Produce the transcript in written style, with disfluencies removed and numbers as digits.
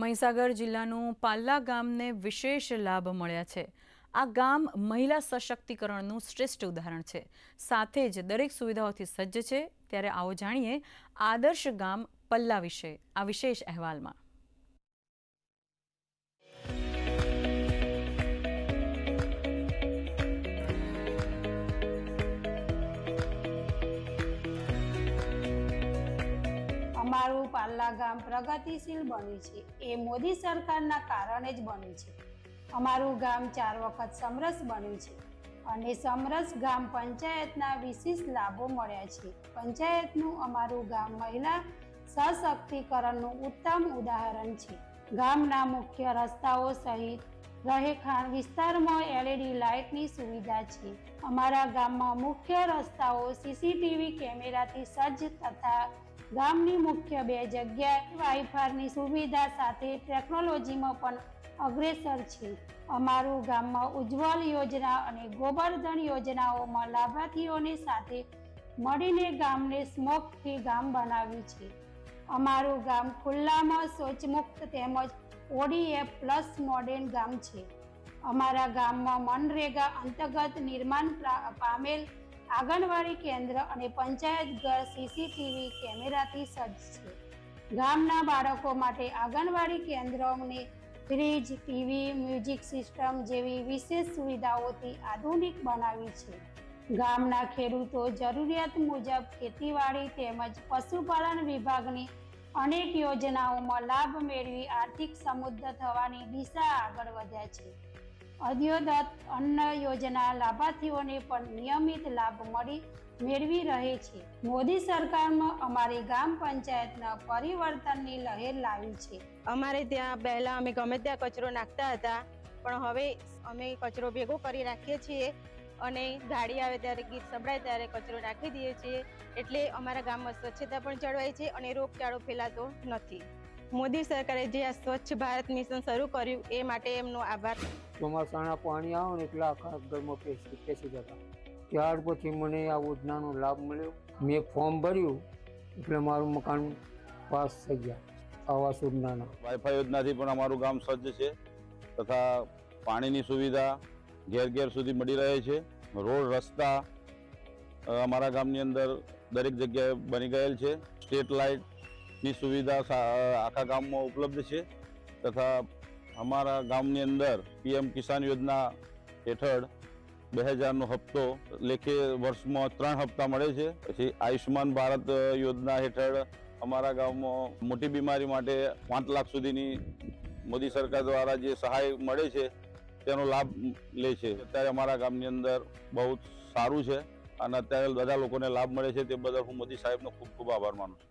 મહીસાગર જિલ્લાનું પાલ્લા ગામને વિશેષ લાભ મળ્યા છે। આ ગામ મહિલા સશક્તિકરણનું શ્રેષ્ઠ ઉદાહરણ છે, સાથે જ દરેક સુવિધાઓથી સજ્જ છે। ત્યારે આવો જાણીએ આદર્શ ગામ પલ્લા વિશે આ વિશેષ અહેવાલમાં। અમારું પાલ્લા ગામ પ્રગતિશીલ બન્યું છે એ મોદી સરકારના કારણે જ બન્યું છે। અમારું ગામ 4 વખત સમરસ બન્યું છે અને સમરસ ગામ પંચાયતના વિશેષ લાભો મળ્યા છે। પંચાયતનું અમારું ગામ મહિલા સશક્તિકરણનું ઉત્તમ ઉદાહરણ છે। ગામના મુખ્ય રસ્તાઓ સહિત રહેઠાણ વિસ્તારમાં LED લાઇટની સુવિધા છે। અમારા ગામમાં મુખ્ય રસ્તાઓ CCTV કેમેરાથી સજ્જ તથા ગામની મુખ્ય 2 જગ્યાએ વાઈફાઈની સુવિધા સાથે ટેકનોલોજીમાં પણ અગ્રેસર છે। અમારું ગામમાં ઉજ્જવલ યોજના અને ગોબરધન યોજનાઓમાં લાભાર્થીઓની સાથે મળીને ગામને સ્મોક ફ્રી ગામ બનાવ્યું છે। અમારું ગામ ખુલ્લામાં શૌચમુક્ત તેમજ ODF પ્લસ મોડેલ ગામ છે। અમારા ગામમાં મનરેગા અંતર્ગત નિર્માણ પામેલ આંગણવાડી કેન્દ્ર અને પંચાયત ઘર CCTV કેમેરાથી સજ્જ છે। ગામના બાળકો માટે આંગણવાડી કેન્દ્રોને ફ્રીજ, ટીવી, મ્યુઝિક સિસ્ટમ જેવી વિશેષ સુવિધાઓથી આધુનિક બનાવી છે। ગામના ખેડૂતો જરૂરિયાત મુજબ ખેતીવાડી તેમજ પશુપાલન વિભાગની અનેક યોજનાઓમાં લાભ મેળવી આર્થિક સમૃદ્ધ થવાની દિશા આગળ વધ્યા છે। અદ્યોદત અન્ન યોજના લાભાર્થીઓને પણ નિયમિત લાભ મેળવી રહે છે। મોદી સરકારમાં અમારી ગામ પંચાયતના પરિવર્તનની લહેર લાવી છે। અમારે ત્યાં પહેલા અમે ગમે ત્યાં કચરો નાખતા હતા, પણ હવે અમે કચરો ભેગો કરી રાખીએ છીએ અને ગાડી આવે ત્યારે ગીત સંભળાય ત્યારે કચરો નાખી દઈએ છીએ, એટલે અમારા ગામમાં સ્વચ્છતા પણ જળવાય છે અને રોગચાળો ફેલાતો નથી। મોદી સરકારે જે આ સ્વચ્છ ભારત મિશન શરૂ કર્યું એ માટે એમનો આભાર। ચોમાસાના પાણી આવે ને એટલે આખા ઘરમાં પેસી જતા, ત્યાર પછી મને આ યોજનાનો લાભ મળ્યો। મેં ફોર્મ ભર્યું એટલે મારું મકાન પાસ થઈ ગયા આવાસ યોજનાના। વાઈફાઈ યોજનાથી પણ અમારું ગામ સજ્જ છે તથા પાણીની સુવિધા ઘેર સુધી મળી રહે છે। રોડ રસ્તા અમારા ગામની અંદર દરેક જગ્યાએ બની ગયેલ છે। સ્ટ્રીટ લાઇટની સુવિધા આખા ગામમાં ઉપલબ્ધ છે તથા અમારા ગામની અંદર PM કિસાન યોજના હેઠળ 2000નો હપ્તો લેખે વર્ષમાં 3 હપ્તા મળે છે। પછી આયુષ્માન ભારત યોજના હેઠળ અમારા ગામમાં મોટી બીમારી માટે 5 લાખ સુધીની મોદી સરકાર દ્વારા જે સહાય મળે છે તેનો લાભ લે છે। અત્યારે અમારા ગામની અંદર બહુ સારું છે અને અત્યારે બધા લોકોને લાભ મળે છે, તે બદલ હું મોદી સાહેબનો ખૂબ આભાર માનું છું।